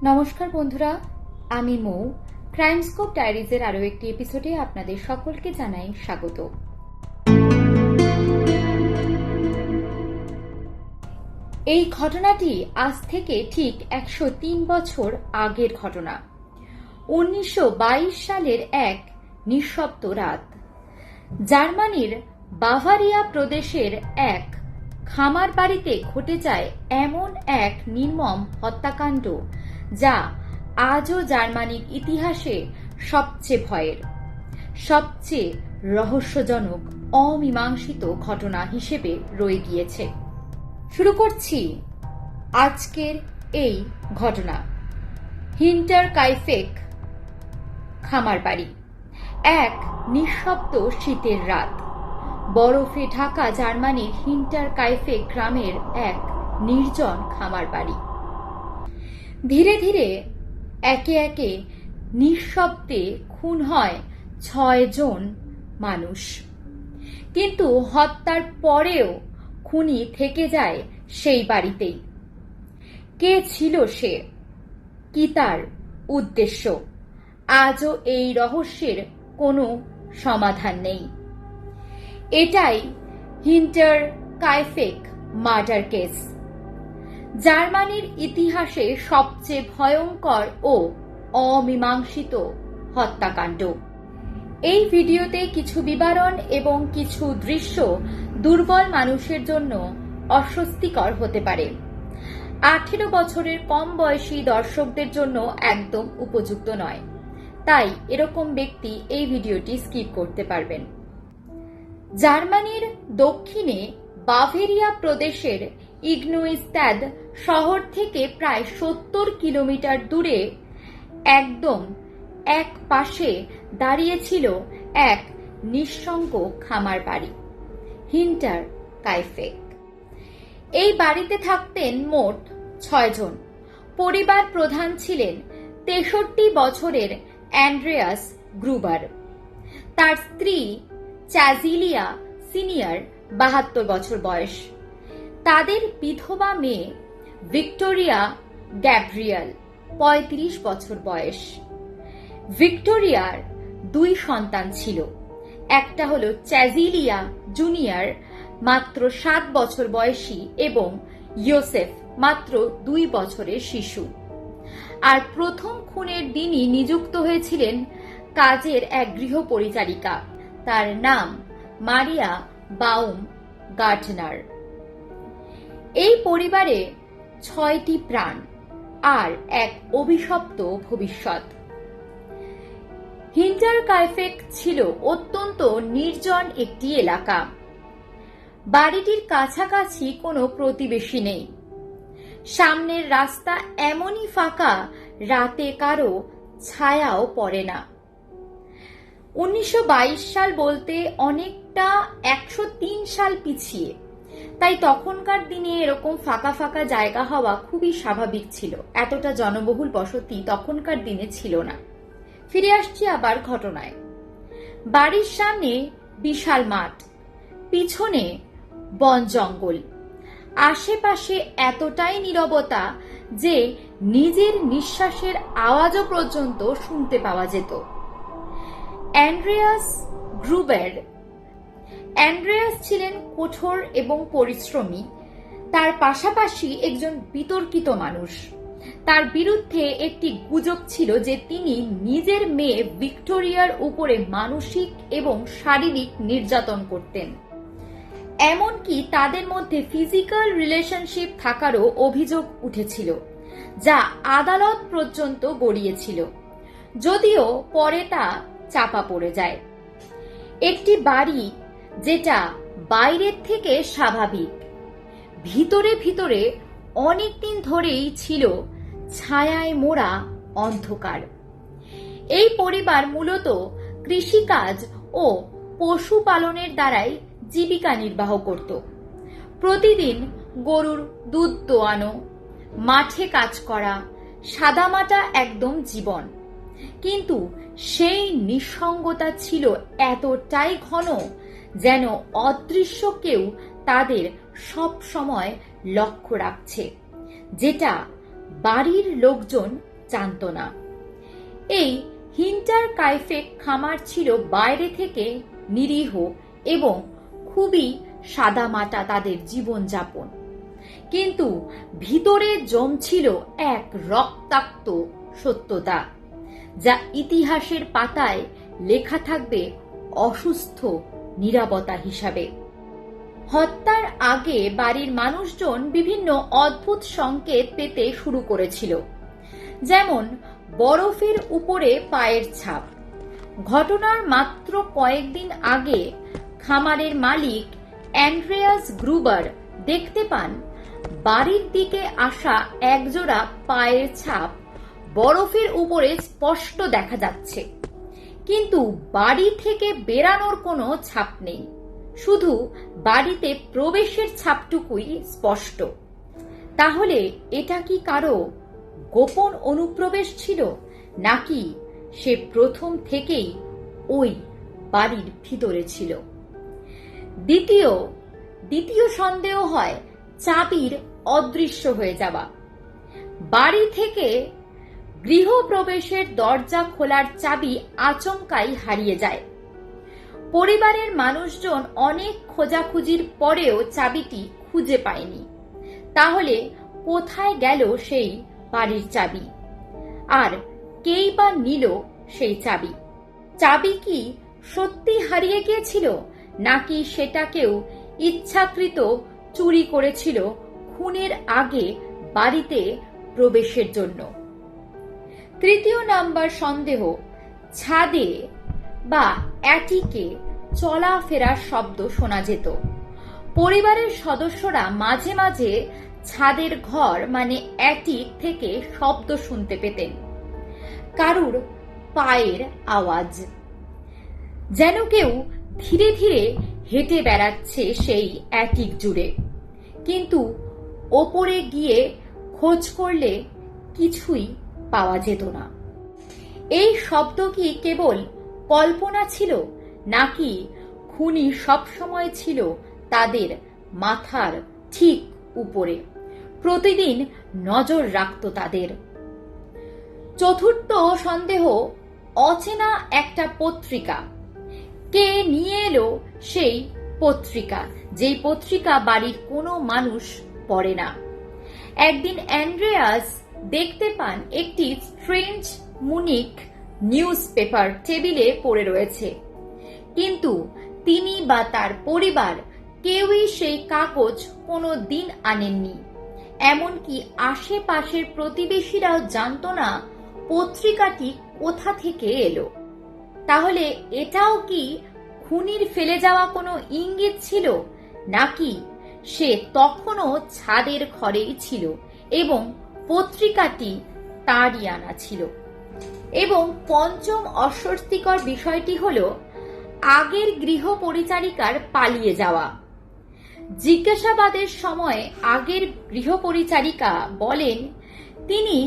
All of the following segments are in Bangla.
নমস্কার বন্ধুরা, আমি মৌ। ক্রাইমস্কোপ ডায়েরিজের আরও একটি এপিসোডে আপনাদের সকলকে জানাই স্বাগত। এই ঘটনাটি আজ থেকে ঠিক 103 বছর আগের ঘটনা। 1922 সালের এক নিঃশব্দ রাত জার্মানির বাভারিয়া প্রদেশের এক খামার বাড়িতে ঘটে যায় এমন এক নির্মম হত্যাকাণ্ড যা আজও জার্মানির ইতিহাসে সবচেয়ে ভয়ের, সবচেয়ে রহস্যজনক, অমীমাংসিত ঘটনা হিসেবে রয়ে গিয়েছে। শুরু করছি আজকের এই ঘটনা। হিন্টারকাইফেক খামার বাড়ি। এক নিঃশব্দ শীতের রাত, বরফে ঢাকা জার্মানির হিন্টারকাইফেক গ্রামের এক নির্জন খামার বাড়ি। ধীরে ধীরে একে একে নিঃশব্দে খুন হয় 6 জন মানুষ, কিন্তু হত্যার পরেও খুনি থেকে যায় সেই বাড়িতেই। কে ছিল সে? কি তার উদ্দেশ্য? আজও এই রহস্যের কোনো সমাধান নেই। এটাই হিন্টারকাইফেক মার্ডার কেস, জার্মানির ইতিহাসে সবচেয়ে ভয়ঙ্কর ও অমীমাংসিত হত্যাকাণ্ড। এই ভিডিওতে কিছু বিবরণ এবং কিছু দৃশ্য দুর্বল মানুষের জন্য অস্বস্তিকর হতে পারে। 18 বছরের কম বয়সী দর্শকদের জন্য একদম উপযুক্ত নয়, তাই এরকম ব্যক্তি এই ভিডিওটি স্কিপ করতে পারবেন। জার্মানির দক্ষিণে বাভেরিয়া প্রদেশের ইগনুইস্ট্যাদ শহর থেকে প্রায় 70 কিলোমিটার দূরে একদম এক পাশে দাঁড়িয়েছিল এক নিঃসঙ্গ খামার বাড়ি, হিন্টারকাইফেক। এই বাড়িতে থাকতেন মোট 6 জন। পরিবার প্রধান ছিলেন 63 বছরের অ্যান্ড্রেয়াস গ্রুবার, তার স্ত্রী চ্যাজিলিয়া সিনিয়র 72 বছর বয়স, তাদের বিধবা মেয়ে ভিক্টোরিয়া গ্যাব্রিয়েল 35 বছর বয়স। ভিক্টোরিয়ার 2 সন্তান ছিল, একটা হলো চ্যাজিলিয়া জুনিয়র, মাত্র 7 বছর বয়সী, এবং ইয়োসেফ, মাত্র 2 বছরের শিশু। আর প্রথম খুনের দিনই নিযুক্ত হয়েছিলেন কাজের এক গৃহপরিচারিকা, তার নাম মারিয়া বাউম গার্টনার। এই পরিবারে 6টি প্রাণ আর এক অভিশপ্ত ভবিষ্যৎ। হিন্টারকাইফেক ছিল অত্যন্ত নির্জন একটি এলাকা। বাড়িটির কাছাকাছি কোনো প্রতিবেশী নেই। সামনের রাস্তা এমনই ফাঁকা, রাতে কারো ছায়াও পড়ে না। 1922 সাল বলতে অনেকটা 103 সাল পিছিয়ে, তাই তখনকার দিনে এরকম ফাঁকা ফাঁকা জায়গা হওয়া খুবই স্বাভাবিক ছিল। এতটা জনবহুল বসতি তখনকার দিনে ছিল না। ফিরে আসছি আবার ঘটনায়। বাড়ির সামনে বিশাল মাঠ, পিছনে বন জঙ্গল, আশেপাশে এতটাই নীরবতা যে নিজের নিঃশ্বাসের আওয়াজও পর্যন্ত শুনতে পাওয়া যেত। অ্যান্ড্রেয়াস ছিলেন কঠোর এবং পরিশ্রমী, তার পাশাপাশি একজন বিতর্কিত মানুষ। তার বিরুদ্ধে একটি গুজব ছিল যে তিনি নিজের মেয়ে ভিক্টোরিয়ার উপরে মানসিক এবং শারীরিক নির্যাতন করতেন। এমনকি তাদের মধ্যে ফিজিক্যাল রিলেশনশিপ থাকারও অভিযোগ উঠেছিল, যা আদালত পর্যন্ত গড়িয়েছিল, যদিও পরে তা চাপা পড়ে যায়। একটি বাড়ি যেটা বাইরের থেকে স্বাভাবিক, ভিতরে ভিতরে অনেকদিন ধরেই ছিল ছায়ায় মোড়া অন্ধকার। এই পরিবার মূলত কৃষিকাজ ও পশুপালনের দ্বারাই জীবিকা নির্বাহ করত। প্রতিদিন গরুর দুধ দোয়ানো, মাঠে কাজ করা, সাদামাটা একদম জীবন। কিন্তু সেই নিঃসঙ্গতা ছিল এতটাই ঘন যেন অদৃশ্য কেউ তাদের সব সময় লক্ষ্য রাখছে, যেটা বাড়ির লোকজন জানত না। এই হিন্টার কাইফেক খামার ছিল বাইরে থেকে নিরীহ এবং খুবই সাদামাটা তাদের জীবনযাপন, কিন্তু ভিতরে জমছিল এক রক্তাক্ত সত্যতা, যা ইতিহাসের পাতায় লেখা থাকবে অসুস্থ নীরবতা হিসাবে। হত্যার আগে বাড়ির মানুষজন বিভিন্ন অদ্ভুত সংকেত পেতে শুরু করেছিল, যেমন বরফের উপরে পায়ের ছাপ। ঘটনার মাত্র কয়েকদিন আগে খামারের মালিক অ্যান্ড্রেয়াস গ্রুবার দেখতে পান বাড়ির দিকে আসা একজোড়া পায়ের ছাপ বরফের উপরে স্পষ্ট দেখা যাচ্ছে, কিন্তু বাড়ি থেকে বেরানোর কোনো ছাপ নেই, শুধু বাড়িতে প্রবেশের ছাপটুকুই স্পষ্ট। তাহলে এটা কি কারো গোপন অনুপ্রবেশ ছিল, নাকি সে প্রথম থেকেই ওই বাড়ির ভিতরে ছিল? দ্বিতীয় সন্দেহ হয় চাবির অদৃশ্য হয়ে যাওয়া। বাড়ি থেকে গৃহপ্রবেশের দরজা খোলার চাবি আচমকাই হারিয়ে যায়। পরিবারের মানুষজন অনেক খোঁজাখুঁজির পরেও চাবিটি খুঁজে পায়নি। তাহলে কোথায় গেল সেই বাড়ির চাবি, আর কেই বা নিল সেই চাবি? চাবি কি সত্যি হারিয়ে গিয়েছিল, নাকি সেটা কেউ ইচ্ছাকৃত চুরি করেছিল খুনের আগে বাড়িতে প্রবেশের জন্য? তৃতীয় নাম্বার সন্দেহ, ছাদে বা অ্যাটিকে চলাফেরার শব্দ শোনা যেত। পরিবারের সদস্যরা মাঝে মাঝে ছাদের ঘর মানে অ্যাটিক থেকে শব্দ শুনতে পেতেন, কারুর পায়ের আওয়াজ, যেন কেউ ধীরে ধীরে হেঁটে বেড়াচ্ছে সেই অ্যাটিক জুড়ে। কিন্তু ওপরে গিয়ে খোঁজ করলে কিছুই পাওয়া যেত না। এই শব্দ কি কেবল কল্পনা ছিল, নাকি খুনি সবসময় ছিল তাদের মাথার ঠিক উপরে, প্রতিদিন নজর রাখত তাদের? চতুর্থ সন্দেহ, অচেনা একটা পত্রিকা। কে নিয়ে এলো সেই পত্রিকা, যেই পত্রিকা বাড়ির কোনো মানুষ পড়ে না? একদিন অ্যান্ড্রেয়াস দেখতে পান একটি স্ট্রেঞ্জ মুনিক নিউজ পেপার টেবিলে পড়ে রয়েছে, কিন্তু তিনি বা তার পরিবার কেউই সেই কাগজ কোনো দিন আনেননি। এমনকি আশেপাশের প্রতিবেশীরাও জানত না পত্রিকাটি কোথা থেকে এলো। তাহলে এটাও কি খুনির ফেলে যাওয়া কোনো ইঙ্গিত ছিল, নাকি সে তখনও ছাদের ঘরেই ছিল এবং পত্রিকাটি তারই আনা ছিল? এবং পঞ্চম অস্বস্তিকর বিষয়টি হল আগের গৃহ পরিচারিকার পালিয়ে যাওয়া। জিজ্ঞাসাবাদের সময় আগের গৃহপরিচারিকা বলেন তিনি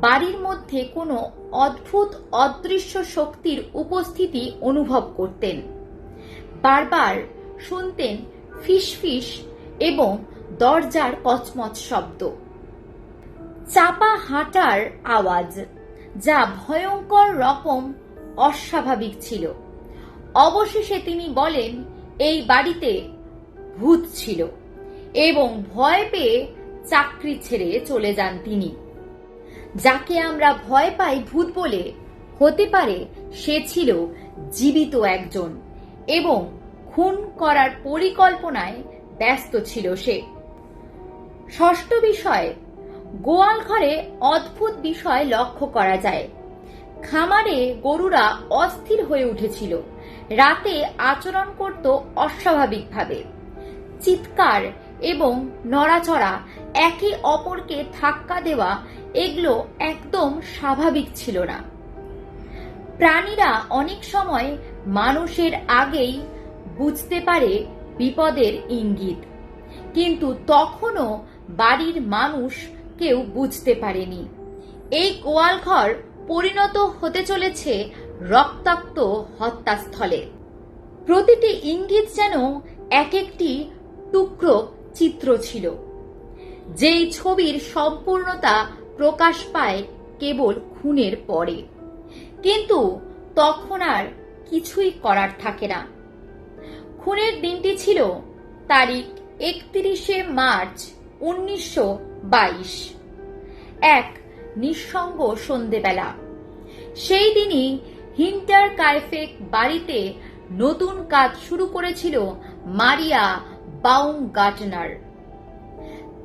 বাড়ির মধ্যে কোনো অদ্ভুত অদৃশ্য শক্তির উপস্থিতি অনুভব করতেন। বারবার শুনতেন ফিসফিস এবং দরজার কচমচ শব্দ, চাপা হাঁটার আওয়াজ, যা ভয়ঙ্কর রকম অস্বাভাবিক ছিল। অবশেষে তিনি বলেন এই বাড়িতে ভূত ছিল এবং ভয় পেয়ে চাকরি ছেড়ে চলে যান তিনি। যাকে আমরা ভয় পাই ভূত বলে, হতে পারে সে ছিল জীবিত একজন এবং খুন করার পরিকল্পনায় ব্যস্ত ছিল সে। ষষ্ঠ বিষয়, গোয়াল ঘরে অদ্ভুত বিষয় লক্ষ্য করা যায়। খামারে গরুরা অস্থির হয়ে উঠেছিল, রাতে আচরণ করত অস্বাভাবিকভাবে। চিৎকার এবং নড়াচড়া, একে অপরকে ধাক্কা দেওয়া, এগুলো একদম স্বাভাবিক ছিল না। প্রাণীরা অনেক সময় মানুষের আগেই বুঝতে পারে বিপদের ইঙ্গিত, কিন্তু তখনও বাড়ির মানুষ কেউ বুঝতে পারেনি এই গোয়ালঘর পরিণত হতে চলেছে রক্তাক্ত হত্যাস্থলে। প্রতিটি ইঙ্গিত যেন এক একটি টুকরো চিত্র ছিল, যেই ছবির সম্পূর্ণতা প্রকাশ পায় কেবল খুনের পরে। কিন্তু তখন আর কিছুই করার থাকে না। খুনের দিনটি ছিল তারিখ 31শে মার্চ 1922, এক নিঃসঙ্গ সন্ধেবেলা। সেই দিনই হিন্টার কাইফেক বাড়িতে নতুন কাজ শুরু করেছিল মারিয়া বাউমগার্টনার।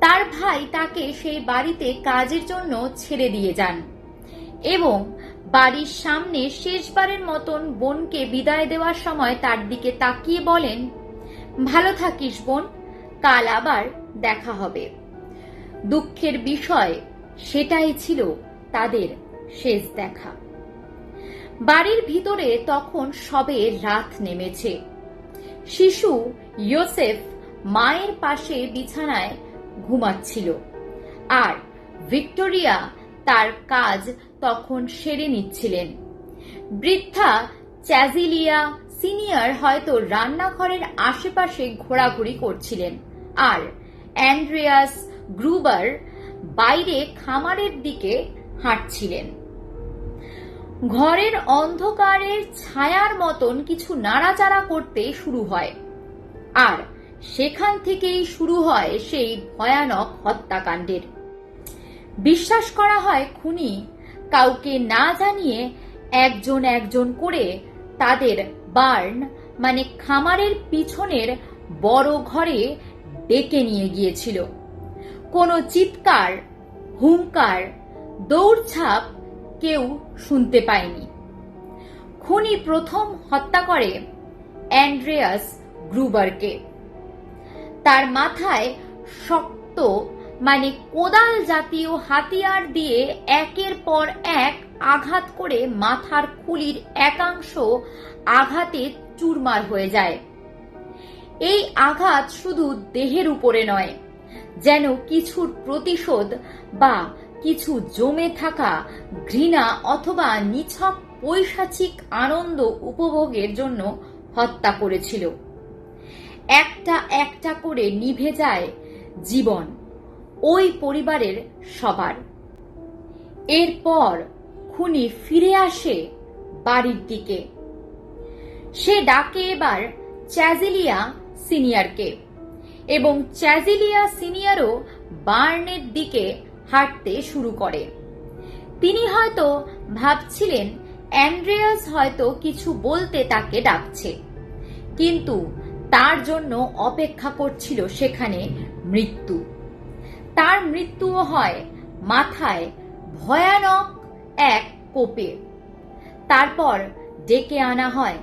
তার ভাই তাকে সেই বাড়িতে কাজের জন্য ছেড়ে দিয়ে যান এবং বাড়ির সামনে শেষবারের মতন বোনকে বিদায় দেওয়ার সময় তার দিকে তাকিয়ে বলেন, ভালো থাকিস বোন, কাল আবার দেখা হবে। দুঃখের বিষয় সেটাই ছিল তাদের শেষ দেখা। বাড়ির ভিতরে তখন সবে রাত নেমেছে। শিশু ইয়োসেফ মায়ের পাশে বিছানায় ঘুমাচ্ছিল, আর ভিক্টোরিয়া তার কাজ তখন সেরে নিচ্ছিলেন। বৃদ্ধা চ্যাজিলিয়া সিনিয়র হয়তো রান্নাঘরের আশেপাশে ঘোরাঘুরি করছিলেন, আর অ্যান্ড্রিয়াস গ্রুবার বাইরে খামারের দিকে হাঁটছিলেন। ঘরের অন্ধকারের ছায়ার মতন কিছু নাড়াচাড়া করতে শুরু হয়, আর সেখান থেকেই শুরু হয় সেই ভয়ানক হত্যাকাণ্ডের। বিশ্বাস করা হয় খুনি কাউকে না জানিয়ে একজন একজন করে তাদের বার্ন মানে খামারের পিছনের বড় ঘরে ডেকে নিয়ে গিয়েছিল। কোনো চিৎকার, হুঙ্কার, দৌড়ঝাঁপ কেউ শুনতে পায়নি। খুনি প্রথম হত্যা করে অ্যান্ড্রিয়াস গ্রুবারকে। তার মাথায় শক্ত মানে কোদাল জাতীয় হাতিয়ার দিয়ে একের পর এক আঘাত করে মাথার খুলির একাংশ আঘাতে চুরমার হয়ে যায়। এই আঘাত শুধু দেহের উপরে নয়, যেন কিছুর প্রতিশোধ বা কিছু জমে থাকা ঘৃণা অথবা নিছক পৈশাচিক আনন্দ উপভোগের জন্য হত্যা করেছিল। একটা একটা করে নিভে যায় জীবন ওই পরিবারের সবার। এরপর খুনি ফিরে আসে বাড়ির দিকে। সে ডাকে এবার চ্যাজিলিয়া সিনিয়রকে, এবং চ্যাজিলিয়া সিনিয়রও বার্নের দিকে হাঁটতে শুরু করে। তিনি হয়তো ভাবছিলেন অ্যান্ড্রিয়াস হয়তো কিছু বলতে তাকে ডাকছে, কিন্তু তার জন্য অপেক্ষা করছিল সেখানে মৃত্যু। তার মৃত্যুও হয় মাথায় ভয়ানক এক কোপে। তারপর ডেকে আনা হয়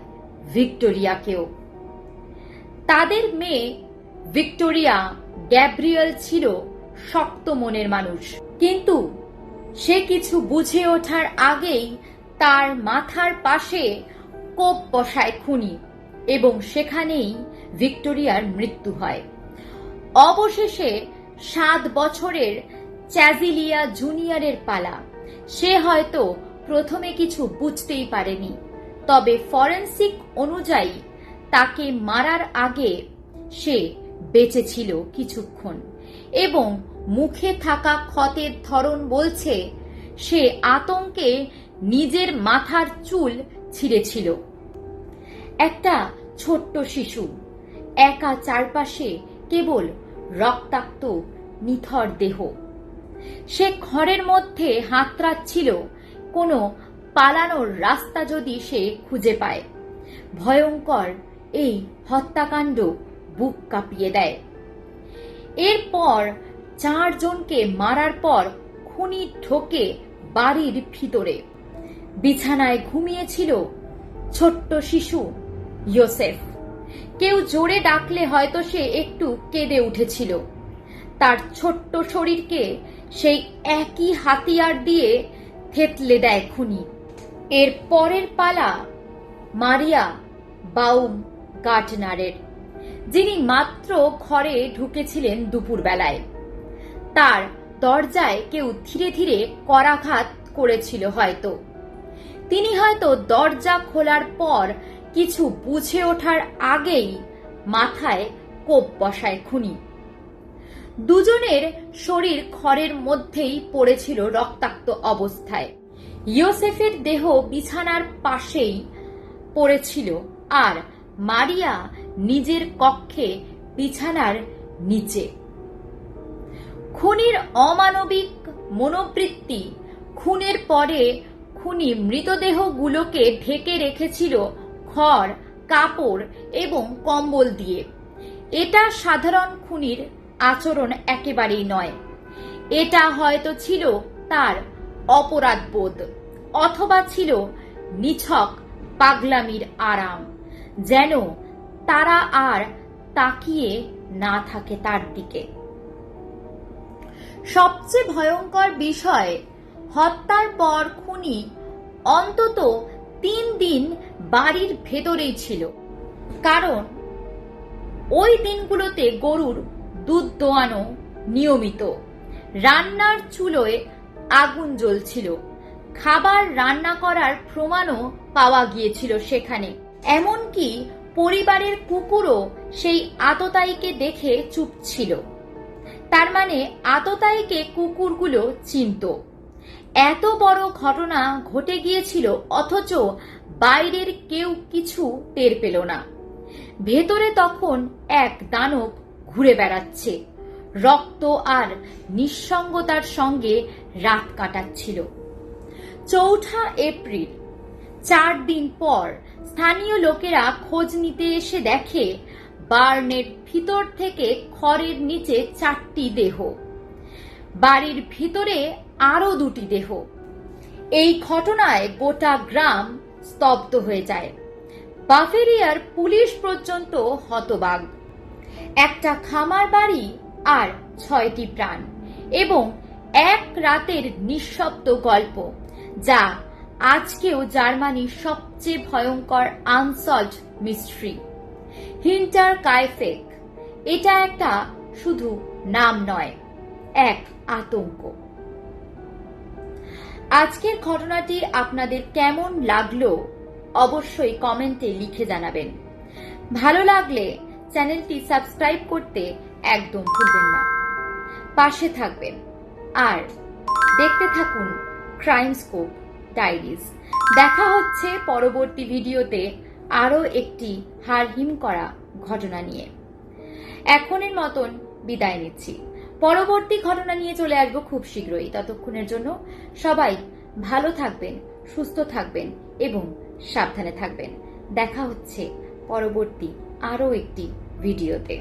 ভিক্টোরিয়াকেও। তাদের মেয়ে ভিক্টোরিয়া গ্যাব্রিয়েল ছিল শক্ত মনের মানুষ, কিন্তু সে কিছু বুঝে ওঠার আগেই তার মাথার পাশে কোপ বসায় খুনি, এবং সেখানেই ভিক্টোরিয়ার মৃত্যু হয়। অবশেষে 7 বছরের চ্যাজিলিয়া জুনিয়রের পালা। সে হয়তো প্রথমে কিছু বুঝতেই পারেনি, তবে ফরেনসিক অনুযায়ী তাকে মারার আগে সে বেঁচে ছিল কিছুক্ষণ, এবং মুখে থাকা ক্ষতের ধরন বলছে সে আতঙ্কে নিজের মাথার চুল ছিঁড়েছিল। একটা ছোট্ট শিশু, একা, চারপাশে কেবল রক্তাক্ত নিথর দেহ। সে ঘরের মধ্যে হাতড়াচ্ছিল কোনো পালানোর রাস্তা যদি সে খুঁজে পায়। ভয়ঙ্কর এই হত্যাকাণ্ড বুক কাঁপিয়ে দেয়। এরপর 4 জনকে মারার পর খুনি ঢোকে বাড়ির ভিতরে। বিছানায় ঘুমিয়েছিল ছোট্ট শিশু ইয়োসেফ। কেউ জোরে ডাকলে হয়তো সে একটু কেঁদে উঠেছিল। তার ছোট্ট শরীরকে সেই একই হাতিয়ার দিয়ে থেতলে দেয় খুনি। এর পরের পালা মারিয়া বাউমগার্টনারের, যিনি মাত্র ঘরে ঢুকেছিলেন দুপুরবেলায়। তার দরজায় কেউ ধীরে ধীরে করাঘাত করেছিল হয়তো। তিনি হয়তো দরজা খোলার পর কিছু বুঝে ওঠার আগেই মাথায় কোপ বসায় খুনি। দুজনের শরীর খড়ের মধ্যেই পড়েছিল রক্তাক্ত অবস্থায়। ইয়োসেফের দেহ বিছানার পাশেই পড়েছিল, আর মারিয়া নিজের কক্ষে বিছানার নিচে। খুনির অমানবিক মনোবৃত্তি, খুনের পরে খুনি মৃতদেহগুলোকে ঢেকে রেখেছিল খড়, কাপড় এবং কম্বল দিয়ে। এটা সাধারণ খুনির আচরণ একেবারেই নয়। এটা হয়তো ছিল তার অপরাধবোধ, অথবা ছিল নিছক পাগলামির আরাম, যেন তারা আর তাকিয়ে না থাকে তার দিকে। সবচেয়ে ভয়ঙ্কর বিষয়, হত্যার পর খুনি অন্তত 3 দিন বাড়ির ভেতরেই ছিল, কারণ ওই দিনগুলোতে গরুর দুধ দোয়ানো নিয়মিত। রান্নার চুলোয় আগুন জ্বলছিল, খাবার রান্না করার প্রমাণও পাওয়া গিয়েছিল সেখানে। এমনকি পরিবারের কুকুরও সেই আততায়ীকে দেখে চুপ ছিল। তার মানে আততায়ীকে কুকুরগুলো চিনত। এত বড় ঘটনা ঘটে গিয়েছিল, অথচ বাইরের কেউ কিছু টের পেল না। ভেতরে তখন এক দানব ঘুরে বেড়াচ্ছে, রক্ত আর নিঃসঙ্গতার সঙ্গে রাত কাটাচ্ছিল। 4 এপ্রিল, 4 দিন পর স্থানীয় লোকেরা খোঁজ নিতে এসে দেখে বার্নের ভিতর থেকে খড়ের নিচে 4টি দেহ, বাড়ির ভিতরে আরো 2টি দেহ। এই ঘটনায় গোটা গ্রাম স্তব্ধ হয়ে যায়। বাভেরিয়ার পুলিশ পর্যন্ত হতবাক। একটা খামার বাড়ি আর 6টি প্রাণ, এবং এক রাতের নিঃশব্দ গল্প, যা আজকেও জার্মানির সবচেয়ে ভয়ঙ্কর আনসলভড মিস্ট্রি। হিন্টারকাইফেক। এটা একটা শুধু নাম নয়, এক আতঙ্ক। আজকের ঘটনাটি আপনাদের কেমন লাগলো অবশ্যই কমেন্টে লিখে জানাবেন। ভালো লাগলে চ্যানেলটি সাবস্ক্রাইব করতে একদম ভুলবেন না। পাশে থাকবেন আর দেখতে থাকুন ক্রাইম স্কোপ ডায়েরিজ। দেখা হচ্ছে পরবর্তী ভিডিওতে আরো একটি হাড়হিম করা ঘটনা নিয়ে। এখনের মতন বিদায় নিচ্ছি। পরবর্তী ঘটনা নিয়ে চলে আসবো খুব শীঘ্রই। ততক্ষণের জন্য সবাই ভালো থাকবেন, সুস্থ থাকবেন এবং সাবধানে থাকবেন। দেখা হচ্ছে পরবর্তী আরো একটি ভিডিওতে।